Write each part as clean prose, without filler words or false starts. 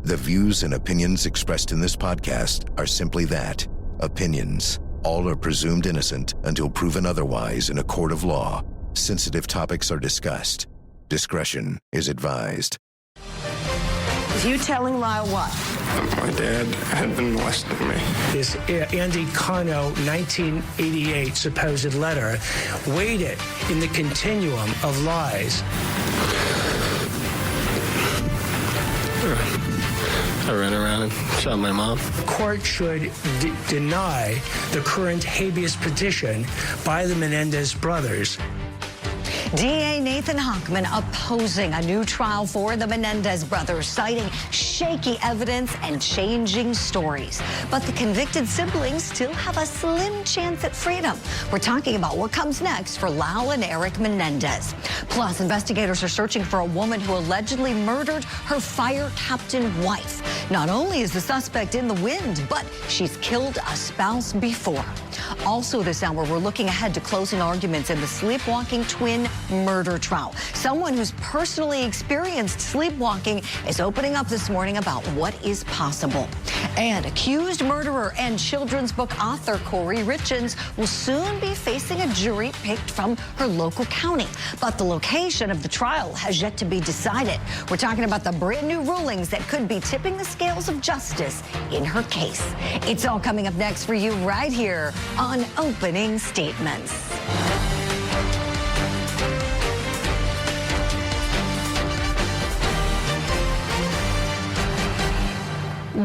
The views and opinions expressed in this podcast are simply that, opinions. All are presumed innocent until proven otherwise in a court of law. Sensitive topics are discussed. Discretion is advised. You telling Lyle what? My dad had been molesting me. This Andy Cano 1988 supposed letter weighted in the continuum of lies. I ran around and shot my mom. Court should deny the current habeas petition by the Menendez brothers. DA Nathan Hochman opposing a new trial for the Menendez brothers, citing shaky evidence and changing stories. But the convicted siblings still have a slim chance at freedom. We're talking about what comes next for Lyle and Eric Menendez. Plus, investigators are searching for a woman who allegedly murdered her fire captain wife. Not only is the suspect in the wind, but she's killed a spouse before. Also this hour, we're looking ahead to closing arguments in the sleepwalking twin murder trial. Someone who's personally experienced sleepwalking is opening up this morning about what is possible. And accused murderer and children's book author Corey Richens will soon be facing a jury picked from her local county. But the location of the trial has yet to be decided. We're talking about the brand new rulings that could be tipping the scales of justice in her case. It's all coming up next for you right here on Opening Statements.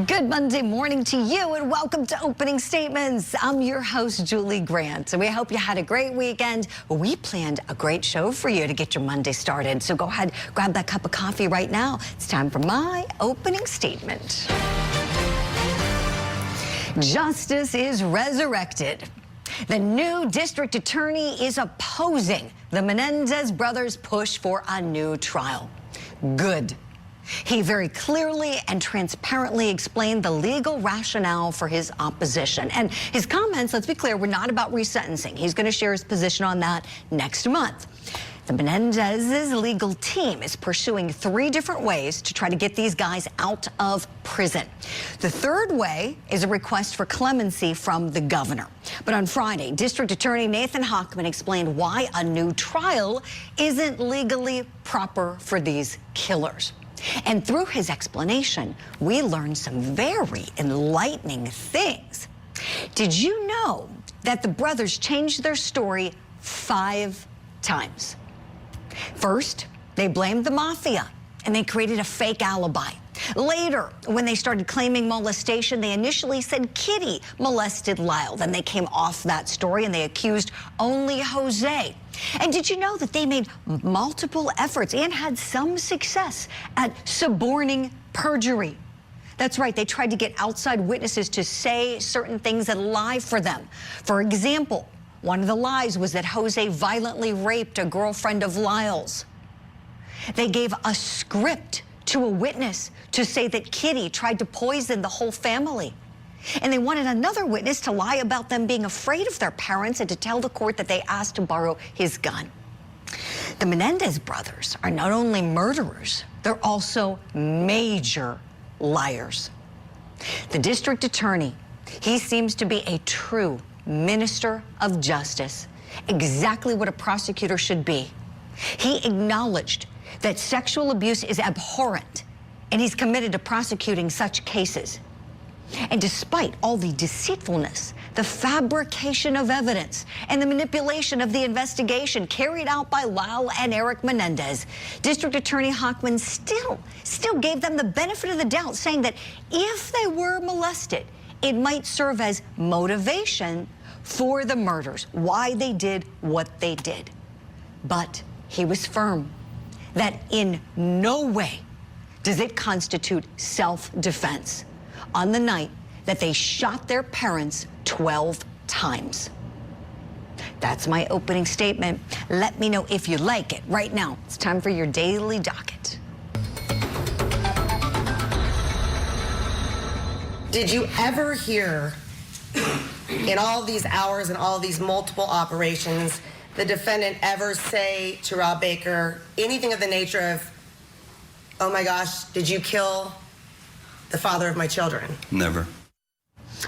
Good Monday morning to you and welcome to Opening Statements. I'm your host, Julie Grant, and we hope you had a great weekend. We planned a great show for you to get your Monday started, so go ahead, grab that cup of coffee right now. It's time for my opening statement. Justice is resurrected. The new district attorney is opposing the Menendez brothers' push for a new trial. Good. He very clearly and transparently explained the legal rationale for his opposition. And his comments, let's be clear, were not about resentencing. He's going to share his position on that next month. The Menendez's legal team is pursuing 3 different ways to try to get these guys out of prison. The third way is a request for clemency from the governor. But on Friday, District Attorney Nathan Hochman explained why a new trial isn't legally proper for these killers. And through his explanation, we learned some very enlightening things. Did you know that the brothers changed their story 5 times? First, they blamed the mafia, and they created a fake alibi. Later, when they started claiming molestation, they initially said Kitty molested Lyle. Then they came off that story, and they accused only Jose. And did you know that they made multiple efforts and had some success at suborning perjury? That's right, they tried to get outside witnesses to say certain things and lie for them. For example, one of the lies was that Jose violently raped a girlfriend of Lyle's. They gave a script to a witness to say that Kitty tried to poison the whole family. And they wanted another witness to lie about them being afraid of their parents and to tell the court that they asked to borrow his gun. The Menendez brothers are not only murderers, they're also major liars. The district attorney, he seems to be a true minister of justice, exactly what a prosecutor should be. He acknowledged that sexual abuse is abhorrent, and he's committed to prosecuting such cases. And despite all the deceitfulness, the fabrication of evidence, and the manipulation of the investigation carried out by Lyle and Eric Menendez, District Attorney Hochman still gave them the benefit of the doubt, saying that if they were molested, it might serve as motivation for the murders, why they did what they did. But he was firm that in no way does it constitute self-defense on the night that they shot their parents 12 times. That's my opening statement. Let me know if you like it. Right now, it's time for your daily docket. Did you ever hear, in all these hours and all these multiple operations, the defendant ever say to Rob Baker anything of the nature of, oh my gosh, did you kill the father of my children. Never.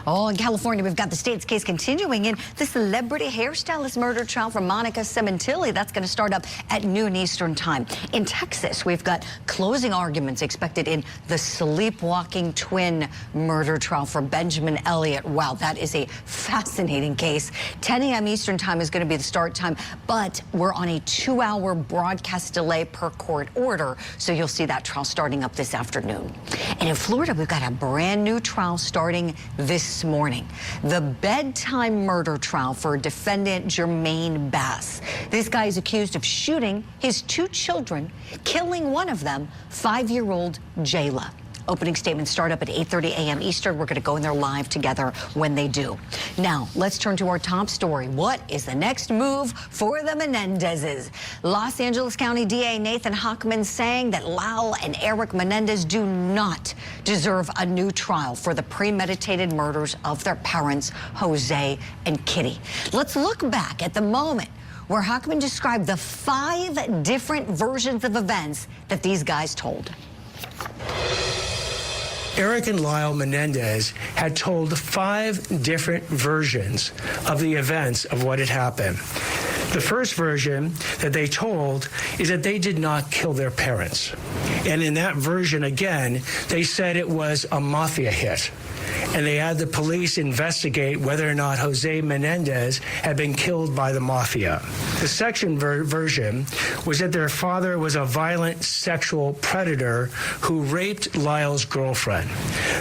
Oh, in California, we've got the state's case continuing in the celebrity hairstylist murder trial for Monica Cementilli. That's going to start up at noon Eastern time. In Texas, we've got closing arguments expected in the Sleepwalking twin murder trial for Benjamin Elliott. Wow, that is a fascinating case. 10 a.m. Eastern time is going to be the start time, but we're on a 2-hour broadcast delay per court order, so you'll see that trial starting up this afternoon. And in Florida, we've got a brand new trial starting this morning. The bedtime murder trial for defendant Jermaine Bass. This guy is accused of shooting his 2 children, killing one of them, 5-year-old Jayla. Opening statements start up at 8:30 a.m. Eastern. We're going to go in there live together when they do. Now, let's turn to our top story. What is the next move for the Menendezes? Los Angeles County DA Nathan Hochman saying that Lyle and Eric Menendez do not deserve a new trial for the premeditated murders of their parents, Jose and Kitty. Let's look back at the moment where Hochman described the 5 different versions of events that these guys told. Eric and Lyle Menendez had told 5 different versions of the events of what had happened. The first version that they told is that they did not kill their parents. And in that version, again, they said it was a mafia hit. And they had the police investigate whether or not Jose Menendez had been killed by the mafia. The second version was that their father was a violent sexual predator who raped Lyle's girlfriend.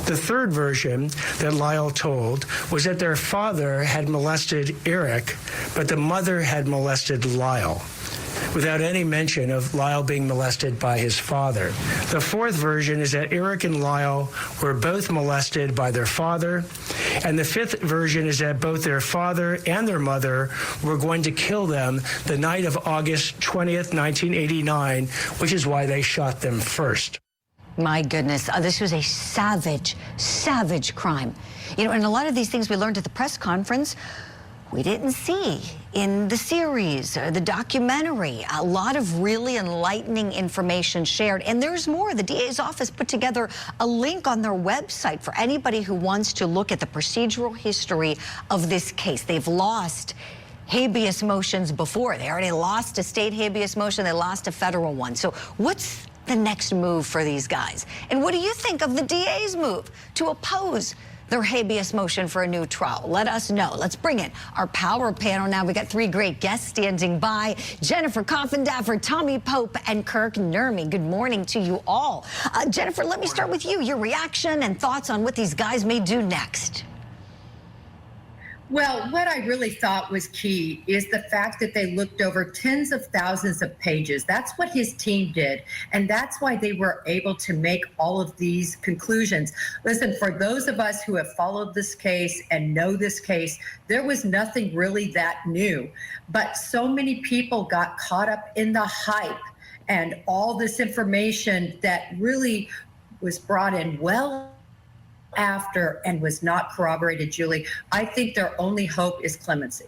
The third version that Lyle told was that their father had molested Eric, but the mother had molested Lyle, without any mention of Lyle being molested by his father. The fourth version is that Eric and Lyle were both molested by their father. And the fifth version is that both their father and their mother were going to kill them the night of August 20th, 1989, which is why they shot them first. My goodness, this was a savage, savage crime. You know, and a lot of these things we learned at the press conference, we didn't see in the series or the documentary. A lot of really enlightening information shared. And there's more. The DA's office put together a link on their website for anybody who wants to look at the procedural history of this case. They've lost habeas motions before. They already lost a state habeas motion. They lost a federal one. So what's the next move for these guys? And what do you think of the DA's move to oppose their habeas motion for a new trial? Let us know. Let's bring in our power panel now. We got 3 great guests standing by. Jennifer Coffindaffer, Tommy Pope, and Kirk Nurmi. Good morning to you all. Jennifer, let me start with you. Your reaction and thoughts on what these guys may do next. Well, what I really thought was key is the fact that they looked over tens of thousands of pages. That's what his team did. And that's why they were able to make all of these conclusions. Listen, for those of us who have followed this case and know this case, there was nothing really that new. But so many people got caught up in the hype and all this information that really was brought in well after and was not corroborated, Julie. I think their only hope is clemency.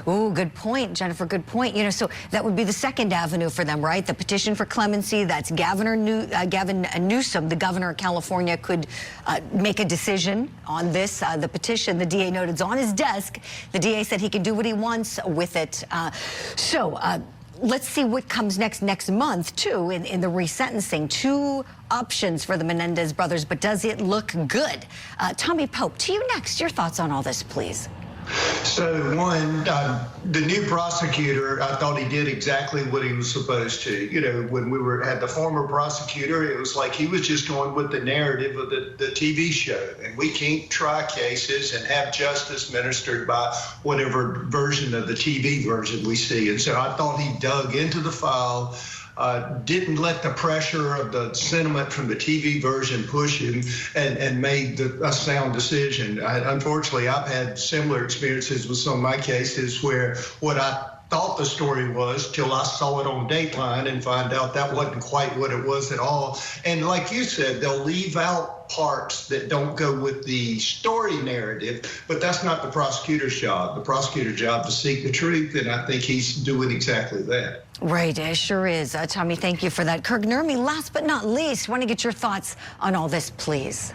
Oh, good point, Jennifer. Good point. You know, so that would be the second avenue for them, right? The petition for clemency. That's Gavin Newsom, the governor of California, could make a decision on this. The petition, the DA noted, is on his desk. The DA said he can do what he wants with it. Let's see what comes next month, too, in the resentencing. 2 options for the Menendez brothers, but does it look good? Tommy Pope, to you next. Your thoughts on all this, please. So, one, the new prosecutor, I thought he did exactly what he was supposed to. You know, when we had the former prosecutor, it was like he was just going with the narrative of the TV show. And we can't try cases and have justice ministered by whatever version of the TV version we see. And so I thought he dug into the file, didn't let the pressure of the sentiment from the TV version push him, and made a sound decision. Unfortunately, I've had similar experiences with some of my cases where what I thought the story was till I saw it on Dateline and find out that wasn't quite what it was at all. And like you said, they'll leave out parts that don't go with the story narrative, but that's not the prosecutor's job. The prosecutor's job to seek the truth, and I think he's doing exactly that. Right, it sure is. Tommy, thank you for that. Kirk Nurmi, last but not least, want to get your thoughts on all this, please.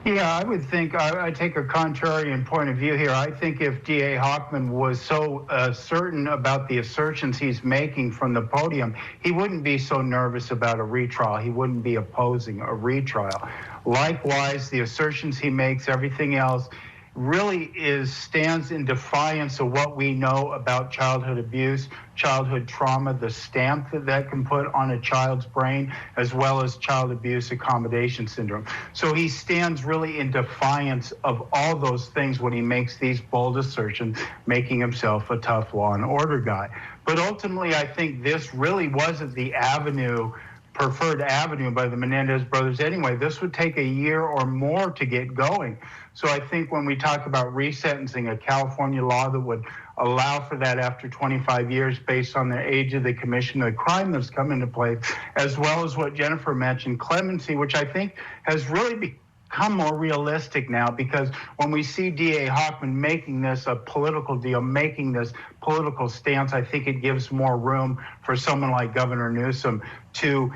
Yeah, I would think I take a contrarian point of view here. I think if DA Hochman was so certain about the assertions he's making from the podium, he wouldn't be so nervous about a retrial. He wouldn't be opposing a retrial. Likewise, the assertions he makes, everything else, really stands in defiance of what we know about childhood abuse, childhood trauma, the stamp that can put on a child's brain, as well as child abuse accommodation syndrome. So he stands really in defiance of all those things when he makes these bold assertions, making himself a tough law and order guy. But ultimately, I think this really wasn't the preferred avenue by the Menendez brothers anyway. This would take a year or more to get going. So I think when we talk about resentencing, a California law that would allow for that after 25 years based on the age of the commission of the crime that's come into play, as well as what Jennifer mentioned, clemency, which I think has really become more realistic now, because when we see DA Hochman making this a political deal, making this political stance, I think it gives more room for someone like Governor Newsom to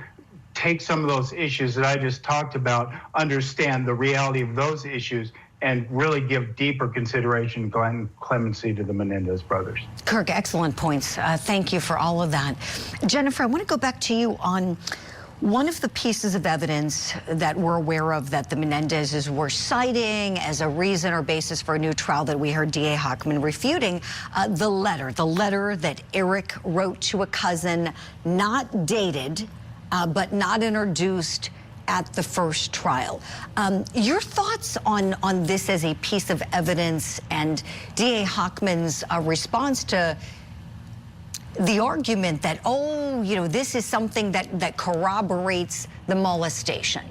take some of those issues that I just talked about, understand the reality of those issues, and really give deeper consideration and clemency to the Menendez brothers. Kirk, excellent points. Thank you for all of that. Jennifer, I want to go back to you on one of the pieces of evidence that we're aware of that the Menendezes were citing as a reason or basis for a new trial that we heard DA Hochman refuting, the letter that Eric wrote to a cousin, not dated, but not introduced at the first trial. Your thoughts on this as a piece of evidence and DA Hochman's response to the argument that, oh, you know, this is something that corroborates the molestation?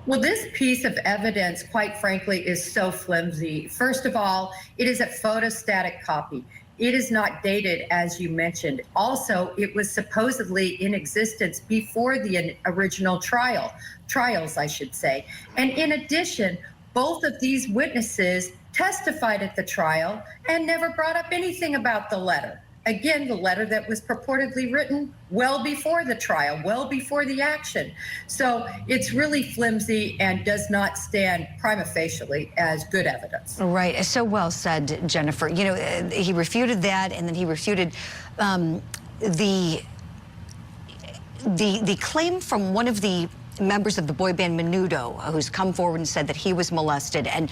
Well, this piece of evidence, quite frankly, is so flimsy. First of all, it is a photostatic copy. It is not dated, as you mentioned. Also, it was supposedly in existence before the original trials, I should say. And in addition, both of these witnesses testified at the trial and never brought up anything about the letter. Again, the letter that was purportedly written well before the trial, well before the action. So it's really flimsy and does not stand prima facie as good evidence. Right, so well said, Jennifer. You know, he refuted that, and then he refuted the claim from one of the members of the boy band Menudo, who's come forward and said that he was molested. And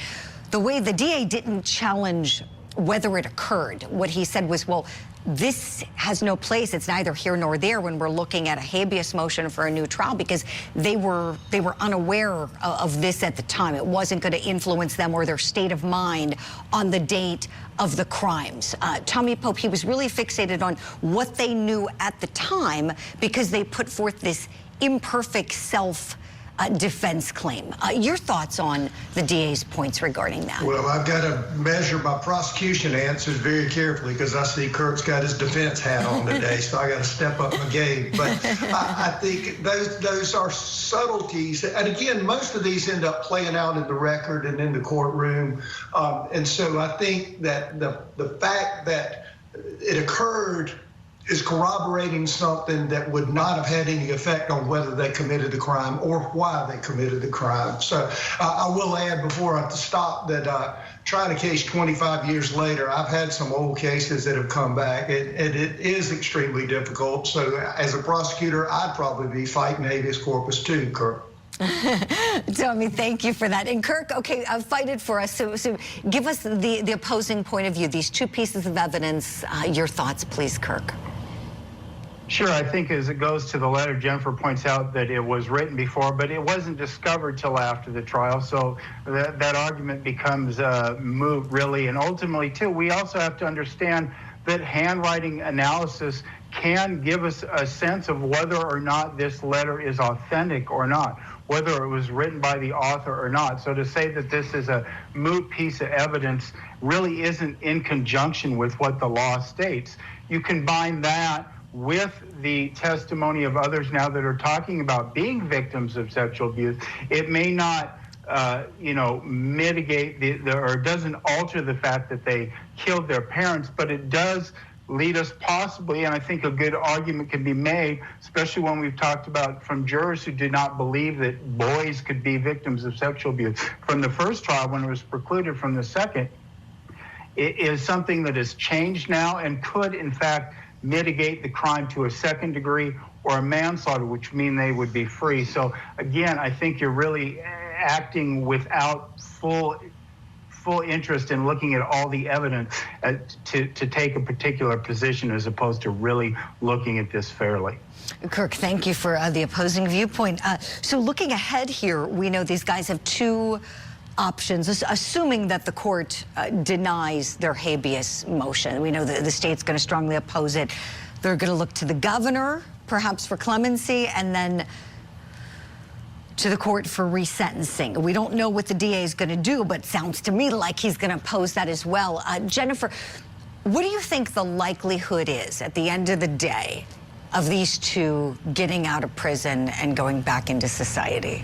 the way the DA didn't challenge whether it occurred, what he said was, well, this has no place. It's neither here nor there when we're looking at a habeas motion for a new trial, because they were unaware of this at the time. It wasn't going to influence them or their state of mind on the date of the crimes. Tommy Pope, he was really fixated on what they knew at the time because they put forth this imperfect self-defense claim. Your thoughts on the DA's points regarding that? Well, I've got to measure my prosecution answers very carefully because I see Kirk's got his defense hat on today, so I got to step up my game. But I think those are subtleties. And again, most of these end up playing out in the record and in the courtroom. And so I think that the fact that it occurred is corroborating something that would not have had any effect on whether they committed the crime or why they committed the crime. So I will add before I stop that trying a case 25 years later, I've had some old cases that have come back. It is extremely difficult. So as a prosecutor, I'd probably be fighting habeas corpus too, Kirk. Tommy, thank you for that. And Kirk, okay, fight it for us. So give us the opposing point of view, these two pieces of evidence. Your thoughts, please, Kirk. Sure, I think as it goes to the letter, Jennifer points out that it was written before, but it wasn't discovered till after the trial. So that argument becomes moot, really. And ultimately, too, we also have to understand that handwriting analysis can give us a sense of whether or not this letter is authentic or not, whether it was written by the author or not. So to say that this is a moot piece of evidence really isn't in conjunction with what the law states. You combine that with the testimony of others now that are talking about being victims of sexual abuse, it may not mitigate or doesn't alter the fact that they killed their parents, but it does lead us possibly, and I think a good argument can be made, especially when we've talked about from jurors who did not believe that boys could be victims of sexual abuse from the first trial when it was precluded from the second. It is something that has changed now and could, in fact, mitigate the crime to a second degree or a manslaughter, which mean they would be free. So again, I think you're really acting without full interest in looking at all the evidence to take a particular position as opposed to really looking at this fairly. Kirk, thank you for the opposing viewpoint. So looking ahead here, we know these guys have two options, assuming that the court denies their habeas motion. We know that the state's going to strongly oppose it. They're going to look to the governor, perhaps for clemency, and then to the court for resentencing. We don't know what the DA is going to do, but it sounds to me like he's going to oppose that as well. Jennifer, what do you think the likelihood is at the end of the day of these two getting out of prison and going back into society?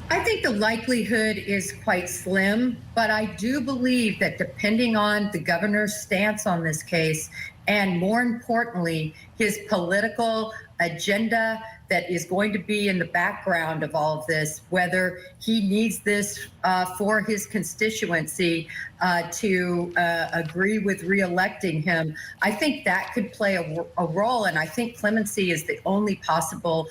I think the likelihood is quite slim, but I do believe that depending on the governor's stance on this case, and more importantly, his political agenda that is going to be in the background of all of this, whether he needs this for his constituency to agree with re-electing him, I think that could play a role. And I think clemency is the only possible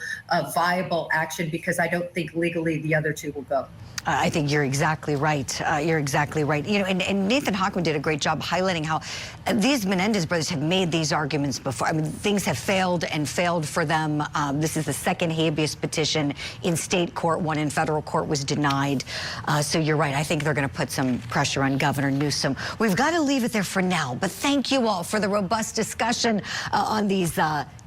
viable action, because I don't think legally the other two will go. I think you're exactly right. You're exactly right. You know, and Nathan Hochman did a great job highlighting how these Menendez brothers have made these arguments before. I mean, things have failed and failed for them. This is the second habeas petition in state court. One in federal court was denied. So you're right. I think they're going to put some pressure on Governor Newsom. We've got to leave it there for now. But thank you all for the robust discussion on these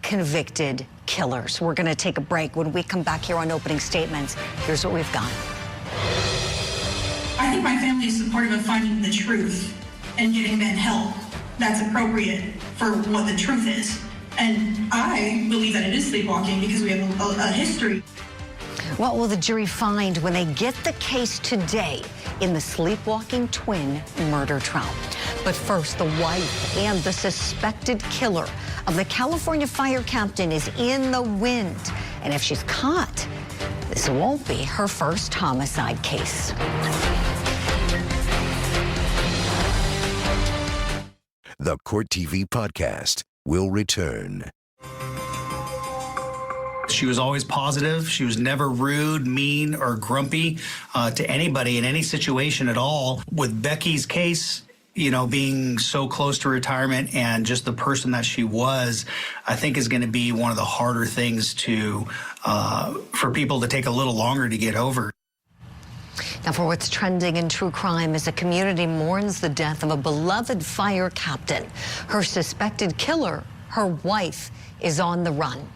convicted killers. We're going to take a break. When we come back here on opening statements, here's what we've got. I think my family is supportive of finding the truth and getting men help that's appropriate for what the truth is. And I believe that it is sleepwalking because we have a history. What will the jury find when they get the case today in the sleepwalking twin murder trial? But first, the wife and the suspected killer of the California fire captain is in the wind. And if she's caught, this won't be her first homicide case. The Court TV podcast will return. She was always positive. She was never rude, mean, or grumpy to anybody in any situation at all. With Becky's case, you know, being so close to retirement and just the person that she was, I think is going to be one of the harder things to for people to take a little longer to get over. Now, for what's trending in true crime as the community mourns the death of a beloved fire captain. Her suspected killer, her wife, is on the run.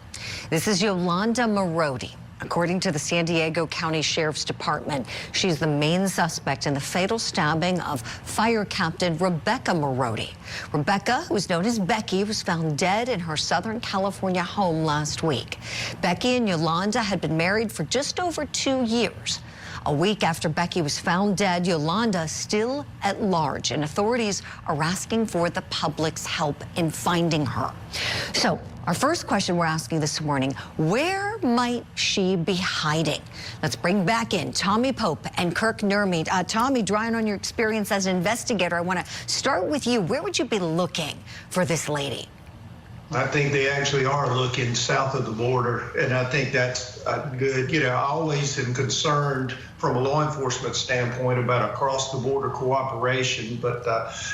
This is Yolanda Marodi. According to the San Diego County Sheriff's Department, she's the main suspect in the fatal stabbing of fire captain Rebecca Marodi. Rebecca, who's known as Becky, was found dead in her Southern California home last week. Becky and Yolanda had been married for just over 2 years. A week after Becky was found dead, Yolanda still at large, and authorities are asking for the public's help in finding her. So our first question we're asking this morning, where might she be hiding? Let's bring back in Tommy Pope and Kirk Nurmead. Tommy, drawing on your experience as an investigator, I want to start with you. Where would you be looking for this lady? I think they actually are looking south of the border, and I think that's good. You know, I always am concerned from a law enforcement standpoint about across-the-border cooperation, but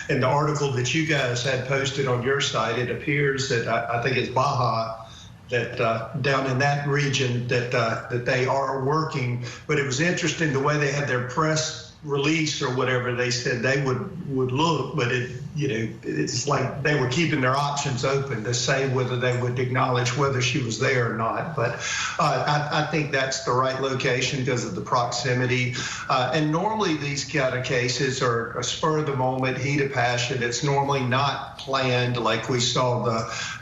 in the article that you guys had posted on your site, it appears that I think it's Baja, that down in that region that they are working. But it was interesting the way they had their press release or whatever. They said they would look, but it's like they were keeping their options open to say whether they would acknowledge whether she was there or not. But I think that's the right location because of the proximity. And normally these kind of cases are a spur of the moment, heat of passion. It's normally not planned, like we saw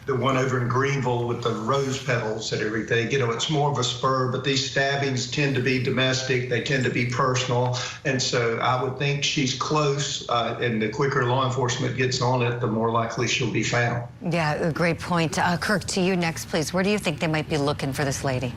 the one over in Greenville with the rose petals and everything. You know, it's more of a spur, but these stabbings tend to be domestic. They tend to be personal. And so I would think she's close, and the quicker law enforcement gets on it, the more likely she'll be found. Yeah, a great point. Kirk, to you next, please. Where do you think they might be looking for this lady?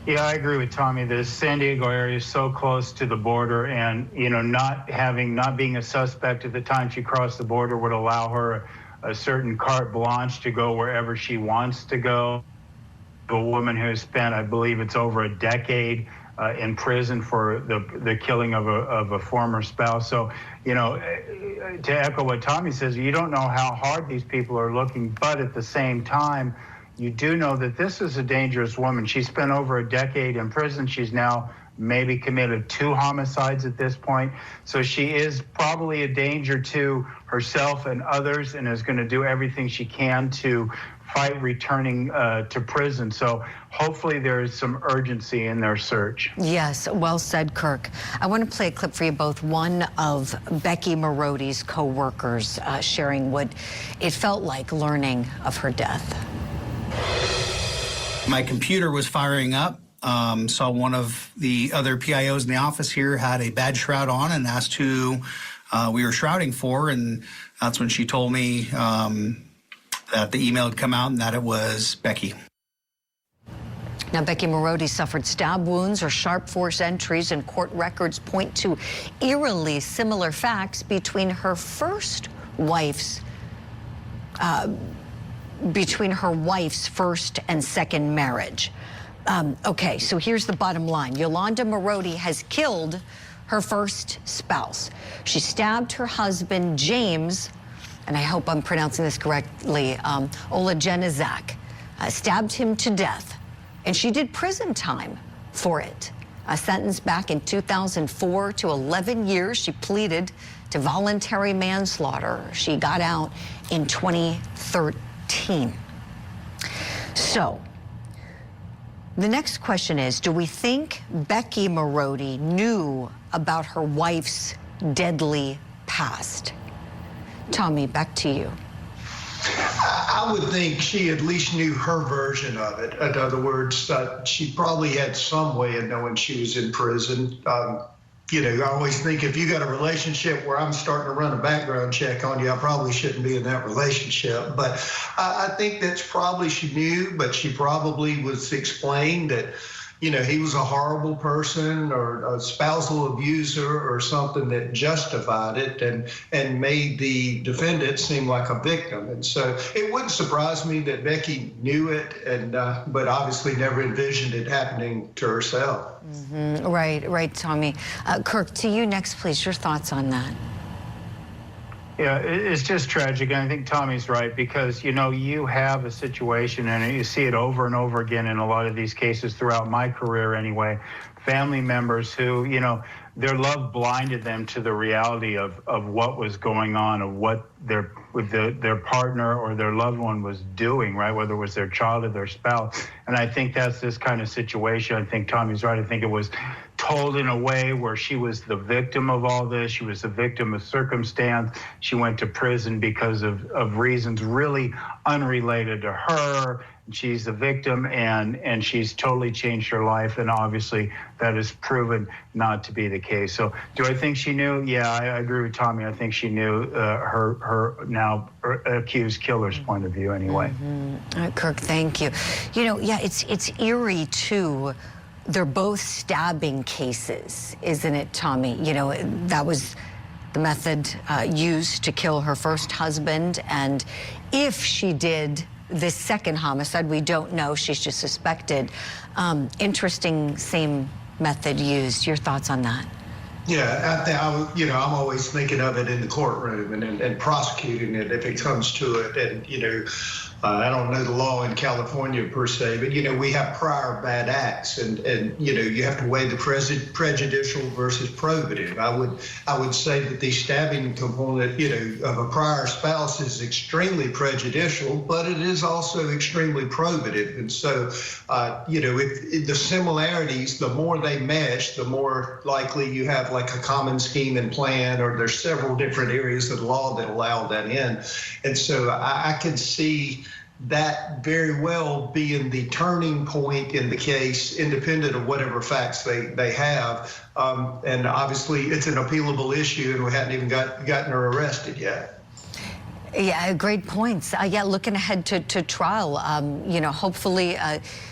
Yeah, I agree with Tommy. The San Diego area is so close to the border, and not being a suspect at the time she crossed the border would allow her a certain carte blanche to go wherever she wants to go. A woman who has spent, I believe it's over a decade in prison for the killing of a former spouse. So, to echo what Tommy says, you don't know how hard these people are looking, but at the same time, you do know that this is a dangerous woman. She spent over a decade in prison. She's now maybe committed 2 homicides at this point. So she is probably a danger to herself and others, and is going to do everything she can to fight returning to prison. So hopefully there is some urgency in their search. Yes, well said, Kirk. I want to play a clip for you both. One of Becky Marodi's co-workers sharing what it felt like learning of her death. My computer was firing up. Saw one of the other PIOs in the office here had a badge shroud on and asked who we were shrouding for. And that's when she told me that the email had come out and that it was Becky. Now, Becky Marodi suffered stab wounds or sharp force entries, and court records point to eerily similar facts between her wife's first and second marriage. Okay, so here's the bottom line. Yolanda Marodi has killed her first spouse. She stabbed her husband, James, and I hope I'm pronouncing this correctly, Olajenizak, stabbed him to death, and she did prison time for it. Sentenced back in 2004 to 11 years. She pleaded to voluntary manslaughter. She got out in 2013. So, the next question is, do we think Becky Marodi knew about her wife's deadly past? Tommy, back to you. I would think she at least knew her version of it. In other words, she probably had some way of knowing she was in prison. I always think if you got a relationship where I'm starting to run a background check on you, I probably shouldn't be in that relationship. But I think that's probably she knew, but she probably was explained that, he was a horrible person or a spousal abuser or something that justified it and made the defendant seem like a victim. And so it wouldn't surprise me that Becky knew it, but obviously never envisioned it happening to herself. Mm-hmm. Right, Tommy. Kirk, to you next, please. Your thoughts on that? Yeah, it's just tragic, and I think Tommy's right, because, you have a situation, and you see it over and over again in a lot of these cases throughout my career anyway, family members who, their love blinded them to the reality of what was going on, of what their partner or their loved one was doing, right, whether it was their child or their spouse. And I think that's this kind of situation. I think Tommy's right. I think it was told in a way where she was the victim of all this. She was the victim of circumstance. She went to prison because of reasons really unrelated to her. She's the victim, and she's totally changed her life, and obviously that is proven not to be the case. So do I think she knew? Yeah, I agree with Tommy. I think she knew her now accused killer's point of view anyway. Mm-hmm. Kirk, thank you. It's eerie, too. They're both stabbing cases, isn't it, Tommy? That was the method used to kill her first husband, and if she did this second homicide, we don't know. She's just suspected. Interesting, same method used. Your thoughts on that? Yeah, I'm always thinking of it in the courtroom and prosecuting it if it comes to it. And, I don't know the law in California per se, but, we have prior bad acts, and you have to weigh the prejudicial versus probative. I would say that the stabbing component, of a prior spouse is extremely prejudicial, but it is also extremely probative. And so, if the similarities, the more they mesh, the more likely you have like a common scheme and plan, or there's several different areas of the law that allow that in. And so I could see that very well being the turning point in the case, independent of whatever facts they have. And obviously it's an appealable issue, and we hadn't even gotten her arrested yet. Yeah, great points. Looking ahead to trial, hopefully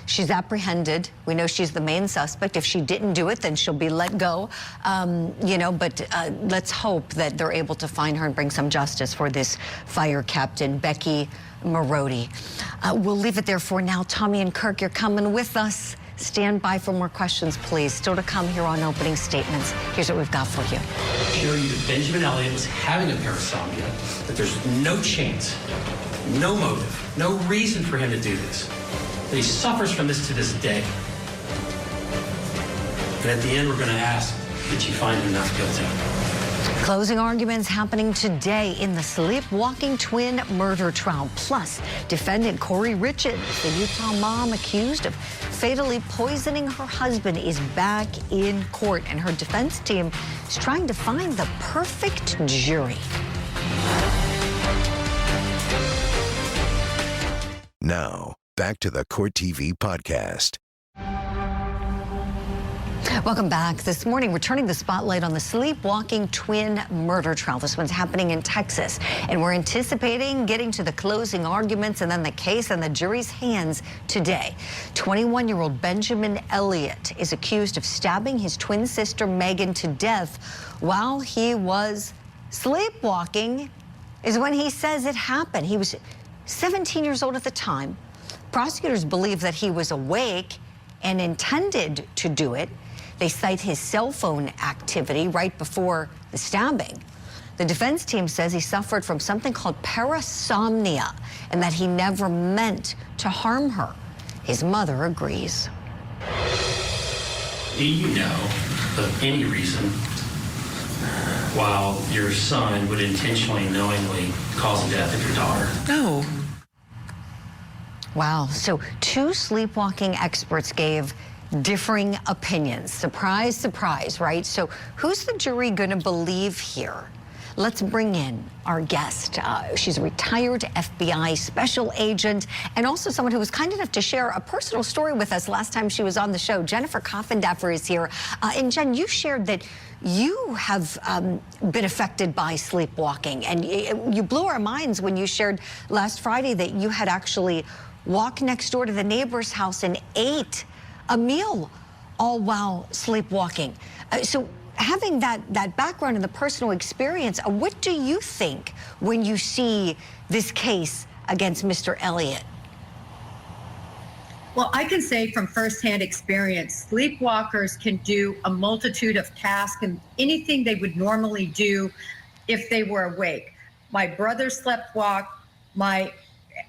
she's apprehended. We know she's the main suspect. If she didn't do it, then she'll be let go. But let's hope that they're able to find her and bring some justice for this fire captain, Becky Marody. We'll leave it there for now. Tommy and Kirk, you're coming with us. Stand by for more questions, please. Still to come here on opening statements. Here's what we've got for you. Show you that Benjamin Elliott was having a parasomnia, that there's no chance, no motive, no reason for him to do this, that he suffers from this to this day. And at the end, we're going to ask that you find him not guilty. Closing arguments happening today in the sleepwalking twin murder trial. Plus, defendant Corey Richards, the Utah mom accused of fatally poisoning her husband, is back in court, and her defense team is trying to find the perfect jury. Now, back to the Court TV podcast. Welcome back. This morning, returning the spotlight on the sleepwalking twin murder trial. This one's happening in Texas, and we're anticipating getting to the closing arguments and then the case in the jury's hands today. 21-year-old Benjamin Elliott is accused of stabbing his twin sister Megan to death while he was sleepwalking, is when he says it happened. He was 17 years old at the time. Prosecutors believe that he was awake and intended to do it. They cite his cell phone activity right before the stabbing. The defense team says he suffered from something called parasomnia and that he never meant to harm her. His mother agrees. Do you know of any reason why your son would intentionally, knowingly cause the death of your daughter? No. Wow. So 2 sleepwalking experts gave differing opinions. Surprise, surprise, right? So who's the jury going to believe here? Let's bring in our guest. She's a retired FBI special agent and also someone who was kind enough to share a personal story with us last time she was on the show. Jennifer Coffindaffer is here. And Jen, you shared that you have been affected by sleepwalking, and you blew our minds when you shared last Friday that you had actually walked next door to the neighbor's house and ate a meal all while sleepwalking. So having that background and the personal experience, what do you think when you see this case against Mr. Elliott? Well, I can say from firsthand experience, sleepwalkers can do a multitude of tasks and anything they would normally do if they were awake. My brother sleptwalked,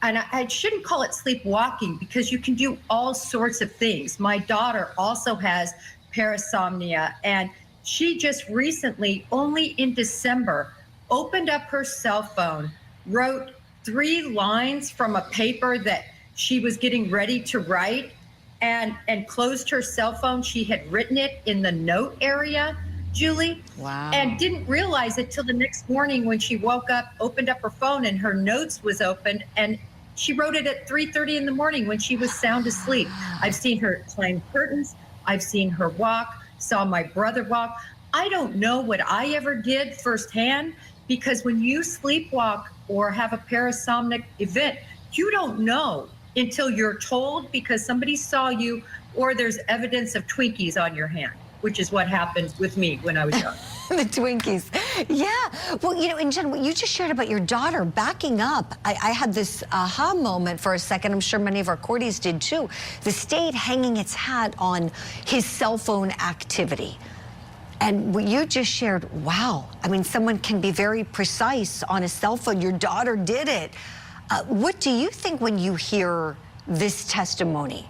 and I shouldn't call it sleepwalking because you can do all sorts of things. My daughter also has parasomnia, and she just recently, only in December, opened up her cell phone, wrote 3 lines from a paper that she was getting ready to write, and closed her cell phone. She had written it in the note area, Julie. Wow. And didn't realize it till the next morning when she woke up, opened up her phone, and her notes was open, and she wrote it at 3:30 in the morning when she was sound asleep. I've seen her climb curtains. I've seen her walk, saw my brother walk. I don't know what I ever did firsthand, because when you sleepwalk or have a parasomnic event, you don't know until you're told because somebody saw you or there's evidence of Twinkies on your hand, which is what happened with me when I was young. The Twinkies. Yeah. Well, and Jen, what you just shared about your daughter backing up, I had this aha moment for a second. I'm sure many of our courties did too. The state hanging its hat on his cell phone activity. And what you just shared, wow. I mean, someone can be very precise on a cell phone. Your daughter did it. What do you think when you hear this testimony?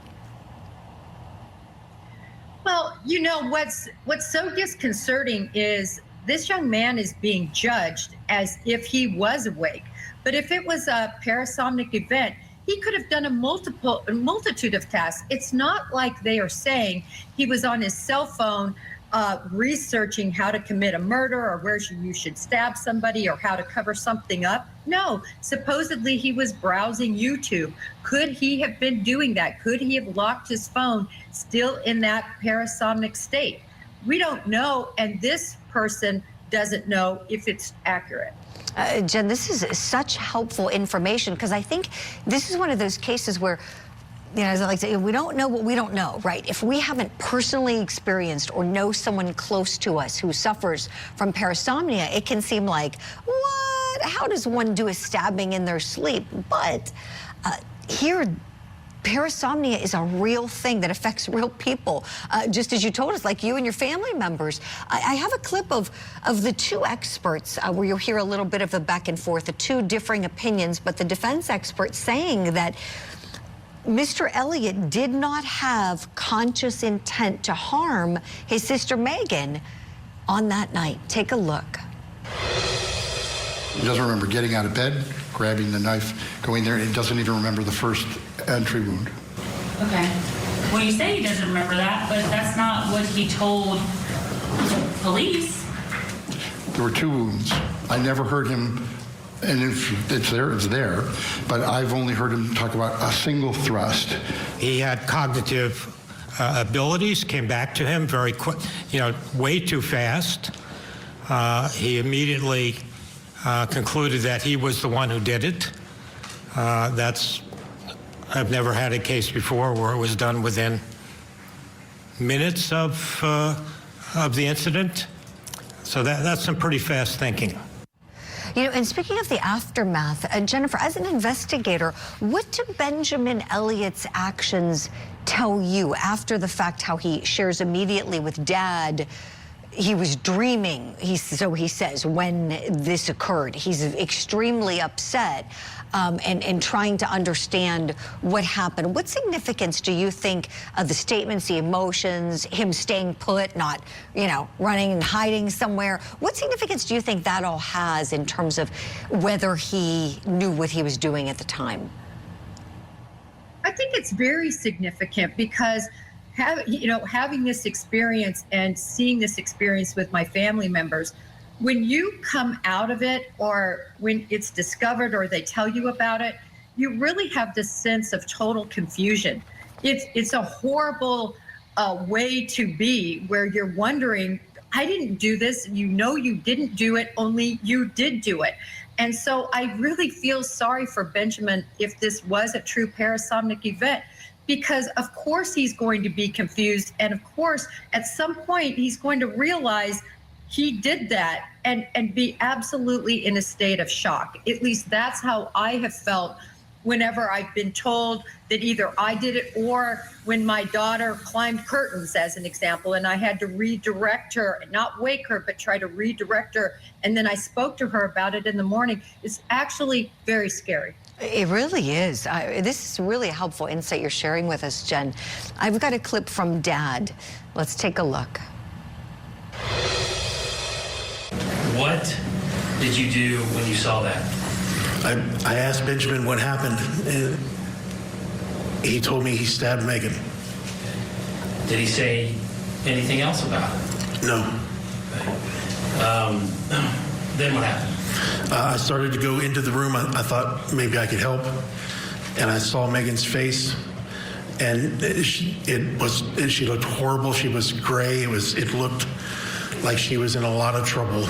Well, you know, what's so disconcerting is this young man is being judged as if he was awake. But if it was a parasomnic event, he could have done a multitude of tasks. It's not like they are saying he was on his cell phone researching how to commit a murder or where you should stab somebody or how to cover something up. No, supposedly he was browsing YouTube. Could he have been doing that? Could he have locked his phone still in that parasomnic state? We don't know, and this person doesn't know if it's accurate. Jen, this is such helpful information, because I think this is one of those cases where, you know, as I like to say, we don't know what we don't know, right? If we haven't personally experienced or know someone close to us who suffers from parasomnia, it can seem like, what? How does one do a stabbing in their sleep? But here, parasomnia is a real thing that affects real people, just as you told us, like you and your family members. I have a clip of the two experts where you'll hear a little bit of the back and forth, the two differing opinions, but the defense expert saying that Mr. Elliott did not have conscious intent to harm his sister Megan on that night. Take a look. He doesn't remember getting out of bed, grabbing the knife, going there, and he doesn't even remember the first entry wound. Okay. Well, you say he doesn't remember that, but that's not what he told police. There were 2 wounds. I never heard him, and if it's there, it's there, but I've only heard him talk about a single thrust. He had cognitive abilities, came back to him very quick, you know, way too fast. He immediately concluded that he was the one who did it. I've never had a case before where it was done within minutes of the incident. So that's some pretty fast thinking. You know, and speaking of the aftermath, Jennifer, as an investigator, what do Benjamin Elliott's actions tell you after the fact, how he shares immediately with Dad? He was dreaming, so he says, when this occurred. He's extremely upset and trying to understand what happened. What significance do you think of the statements, the emotions, him staying put, not, you know, running and hiding somewhere? What significance do you think that all has in terms of whether he knew what he was doing at the time? I think it's very significant because having this experience and seeing this experience with my family members, when you come out of it or when it's discovered or they tell you about it, you really have this sense of total confusion. It's a horrible way to be, where you're wondering, I didn't do this. You know you didn't do it, only you did do it. And so I really feel sorry for Benjamin if this was a true parasomnic event, because of course he's going to be confused, and of course at some point he's going to realize he did that and be absolutely in a state of shock. At least that's how I have felt whenever I've been told that either I did it, or when my daughter climbed curtains, as an example, and I had to redirect her, not wake her, but try to redirect her, and then I spoke to her about it in the morning. It's actually very scary. It really is. This is really a helpful insight you're sharing with us, Jen. I've got a clip from Dad. Let's take a look. What did you do when you saw that? I asked Benjamin what happened, and he told me he stabbed Megan. Did he say anything else about it? No. Then what happened? I started to go into the room. I thought maybe I could help, and I saw Megan's face, and she looked horrible. She was gray. It looked like she was in a lot of trouble.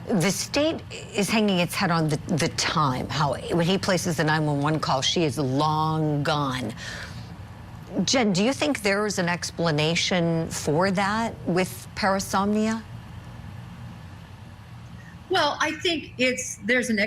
The state is hanging its head on the time, how when he places the 911 call, she is long gone. Jen, do you think there is an explanation for that with parasomnia? Well, I think there's an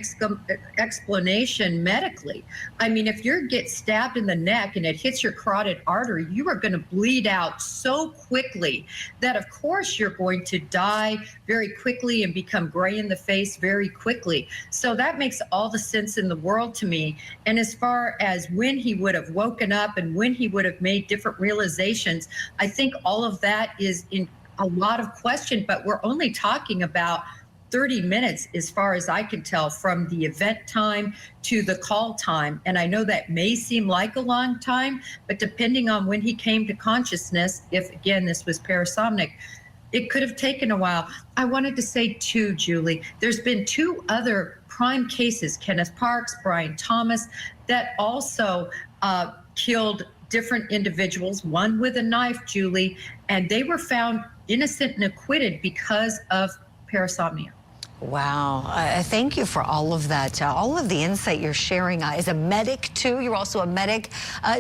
explanation medically. I mean, if you get stabbed in the neck and it hits your carotid artery, you are going to bleed out so quickly that, of course, you're going to die very quickly and become gray in the face very quickly. So that makes all the sense in the world to me. And as far as when he would have woken up and when he would have made different realizations, I think all of that is in a lot of question, but we're only talking about 30 minutes, as far as I can tell, from the event time to the call time. And I know that may seem like a long time, but depending on when he came to consciousness, if again, this was parasomnic, it could have taken a while. I wanted to say too, Julie, there's been 2 other crime cases, Kenneth Parks, Brian Thomas, that also killed different individuals, one with a knife, Julie, and they were found innocent and acquitted because of parasomnia. Wow. Thank you for all of that. All of the insight you're sharing. As a medic, too, you're also a medic,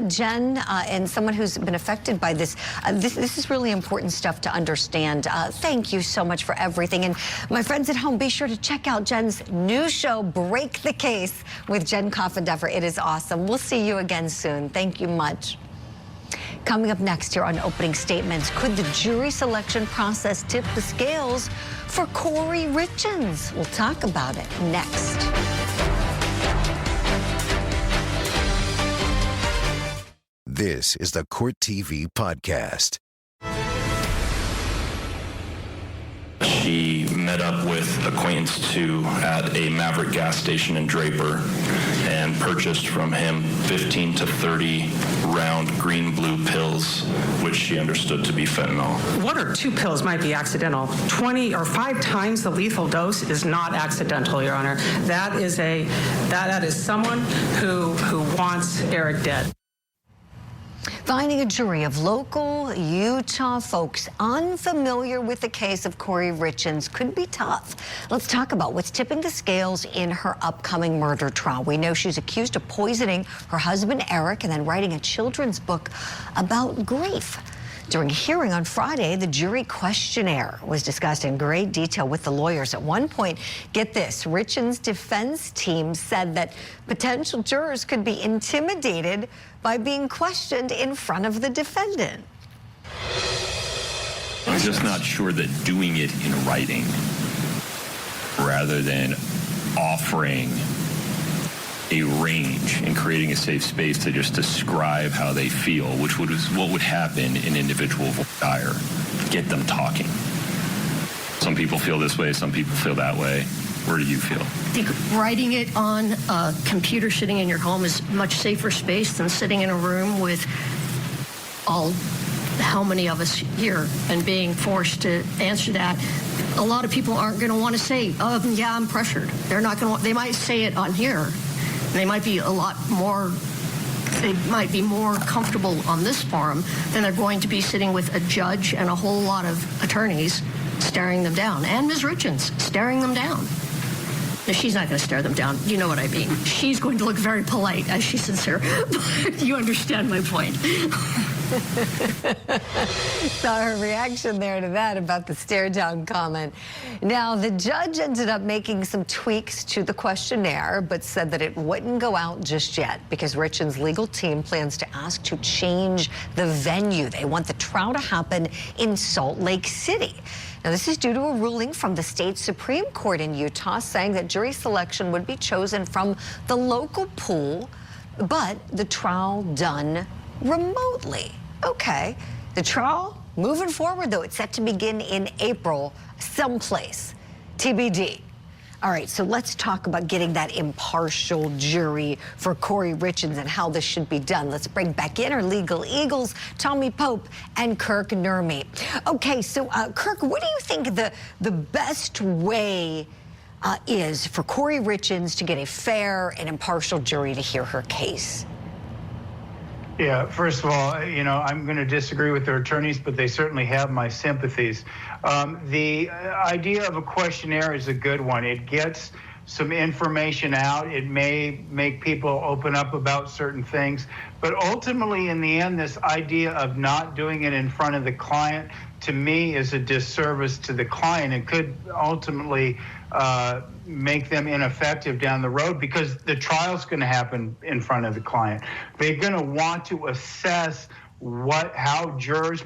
Jen, and someone who's been affected by this. This is really important stuff to understand. Thank you so much for everything. And my friends at home, be sure to check out Jen's new show, Break the Case, with Jen Coffinduffer. It is awesome. We'll see you again soon. Thank you much. Coming up next here on Opening Statements, could the jury selection process tip the scales for Corey Richins? We'll talk about it next. This is the Court TV podcast. She met up with acquaintance 2 at a Maverick gas station in Draper and purchased from him 15 to 30 round green-blue pills, which she understood to be fentanyl. 1 or 2 pills might be accidental. 20 or 5 times the lethal dose is not accidental, Your Honor. That is someone who wants Eric dead. Finding a jury of local Utah folks unfamiliar with the case of Corey Richins could be tough. Let's talk about what's tipping the scales in her upcoming murder trial. We know she's accused of poisoning her husband, Eric, and then writing a children's book about grief. During a hearing on Friday, the jury questionnaire was discussed in great detail with the lawyers. At one point, get this, Richins' defense team said that potential jurors could be intimidated by being questioned in front of the defendant. I'm just not sure that doing it in writing rather than offering a range and creating a safe space to just describe how they feel, which is what would happen in individual dire. Get them talking. Some people feel this way, some people feel that way. Where do you feel? I think writing it on a computer sitting in your home is much safer space than sitting in a room with how many of us here and being forced to answer that. A lot of people aren't going to want to say, oh, yeah, I'm pressured. They're not going to. They might say it on here. They might be more comfortable on this forum than they're going to be sitting with a judge and a whole lot of attorneys staring them down, and Ms. Richins staring them down. No, she's not going to stare them down. You know what I mean. She's going to look very polite as she sits here. But you understand my point. Saw her reaction there to that about the stare down comment. Now, the judge ended up making some tweaks to the questionnaire, but said that it wouldn't go out just yet because Richins' legal team plans to ask to change the venue. They want the trial to happen in Salt Lake City. Now, this is due to a ruling from the state Supreme Court in Utah saying that jury selection would be chosen from the local pool, but the trial done remotely. Okay. The trial moving forward, though, it's set to begin in April someplace. TBD. All right, so let's talk about getting that impartial jury for Corey Richins and how this should be done. Let's bring back in our legal eagles, Tommy Pope and Kirk Nurmi. Okay, so Kirk, what do you think the best way is for Corey Richins to get a fair and impartial jury to hear her case? Yeah, first of all, I'm going to disagree with their attorneys, but they certainly have my sympathies. The idea of a questionnaire is a good one. It gets some information out. It may make people open up about certain things. But ultimately, in the end, this idea of not doing it in front of the client, to me, is a disservice to the client and could ultimately make them ineffective down the road, because the trial's going to happen in front of the client. They're going to want to assess how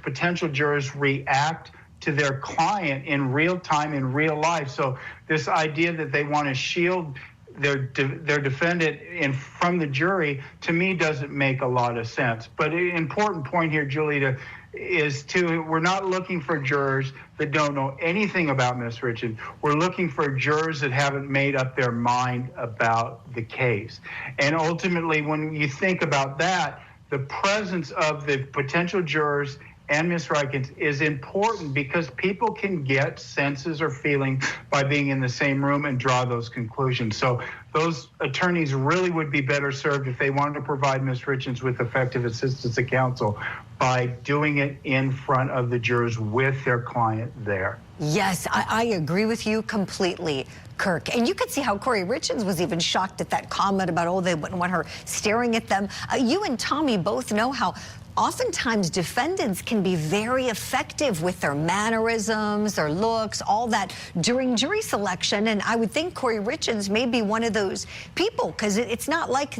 potential jurors react to their client in real time, in real life. So this idea that they want to shield their defendant from the jury, to me, doesn't make a lot of sense. But an important point here, Julie, we're not looking for jurors that don't know anything about Ms. Richards. We're looking for jurors that haven't made up their mind about the case. And ultimately, when you think about that, the presence of the potential jurors and Ms. Rikens is important, because people can get senses or feelings by being in the same room and draw those conclusions. So those attorneys really would be better served if they wanted to provide Ms. Richards with effective assistance of counsel by doing it in front of the jurors with their client there. Yes, I agree with you completely, Kirk. And you could see how Corey Richards was even shocked at that comment about, they wouldn't want her staring at them. You and Tommy both know how oftentimes defendants can be very effective with their mannerisms, their looks, all that during jury selection. And I would think Corey Richards may be one of those people, because it's not like,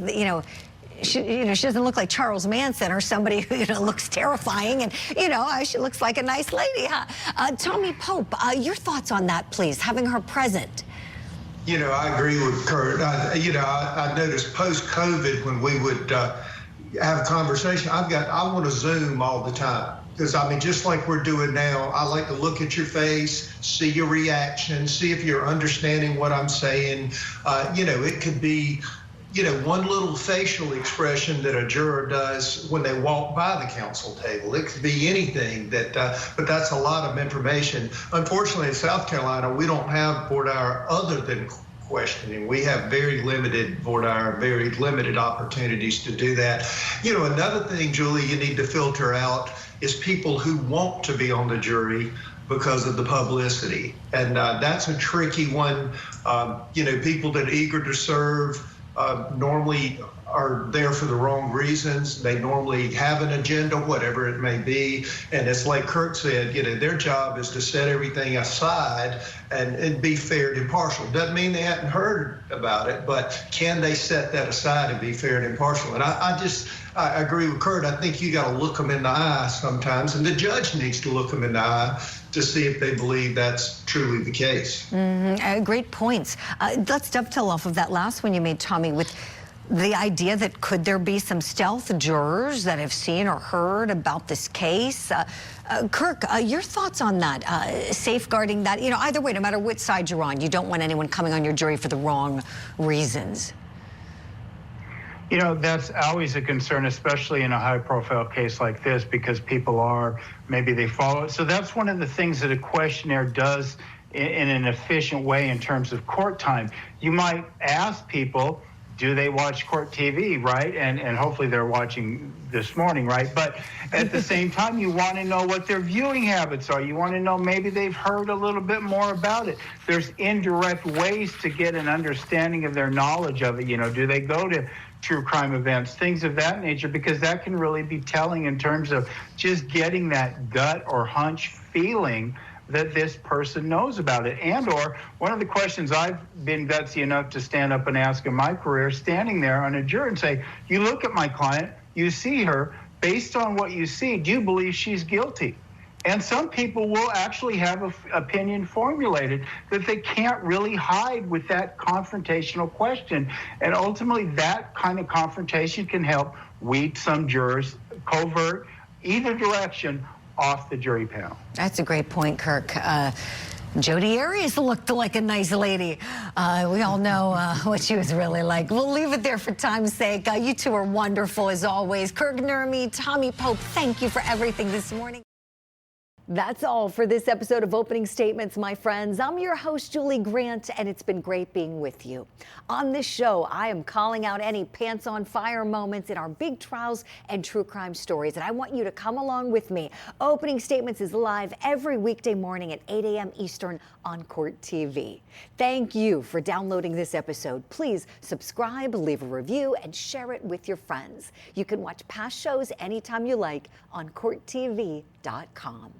she doesn't look like Charles Manson or somebody who looks terrifying, and she looks like a nice lady. Huh? Tommy Pope, your thoughts on that, please, having her present. I agree with Kurt. I noticed post-COVID, when we would have a conversation, I want to Zoom all the time, because just like we're doing now, I like to look at your face, see your reaction, see if you're understanding what I'm saying. It could be one little facial expression that a juror does when they walk by the counsel table. It could be anything but that's a lot of information. Unfortunately, in South Carolina, we don't have voir dire other than questioning. We have very limited voir dire, very limited opportunities to do that. Another thing, Julie, you need to filter out is people who want to be on the jury because of the publicity. And that's a tricky one. People that are eager to serve normally are there for the wrong reasons. They normally have an agenda, whatever it may be. And it's like Kirk said, their job is to set everything aside and be fair and impartial. Doesn't mean they hadn't heard about it, but can they set that aside and be fair and impartial? And I agree with Kurt. I think you got to look them in the eye sometimes, and the judge needs to look them in the eye to see if they believe that's truly the case. Great points. Let's dovetail off of that last one you made, Tommy, with the idea that could there be some stealth jurors that have seen or heard about this case? Kirk, your thoughts on that, safeguarding that, either way, no matter which side you're on, you don't want anyone coming on your jury for the wrong reasons. That's always a concern, especially in a high-profile case like this, because people maybe they follow it. So that's one of the things that a questionnaire does in an efficient way in terms of court time. You might ask people, do they watch court TV, right? And hopefully they're watching this morning, right? But at the same time, you want to know what their viewing habits are. You want to know maybe they've heard a little bit more about it. There's indirect ways to get an understanding of their knowledge of it. Do they go to true crime events, things of that nature, because that can really be telling in terms of just getting that gut or hunch feeling that this person knows about it. And or one of the questions I've been gutsy enough to stand up and ask in my career, standing there on a jury and say, you look at my client, you see her, based on what you see, do you believe she's guilty? And some people will actually have an opinion formulated that they can't really hide with that confrontational question. And ultimately, that kind of confrontation can help weed some jurors, covert, either direction, off the jury panel. That's a great point, Kirk. Jodi Arias looked like a nice lady. We all know what she was really like. We'll leave it there for time's sake. You two are wonderful as always. Kirk Nurmi, Tommy Pope, thank you for everything this morning. That's all for this episode of Opening Statements, my friends. I'm your host, Julie Grant, and it's been great being with you. On this show, I am calling out any pants on fire moments in our big trials and true crime stories, and I want you to come along with me. Opening Statements is live every weekday morning at 8 a.m. Eastern on Court TV. Thank you for downloading this episode. Please subscribe, leave a review, and share it with your friends. You can watch past shows anytime you like on CourtTV.com.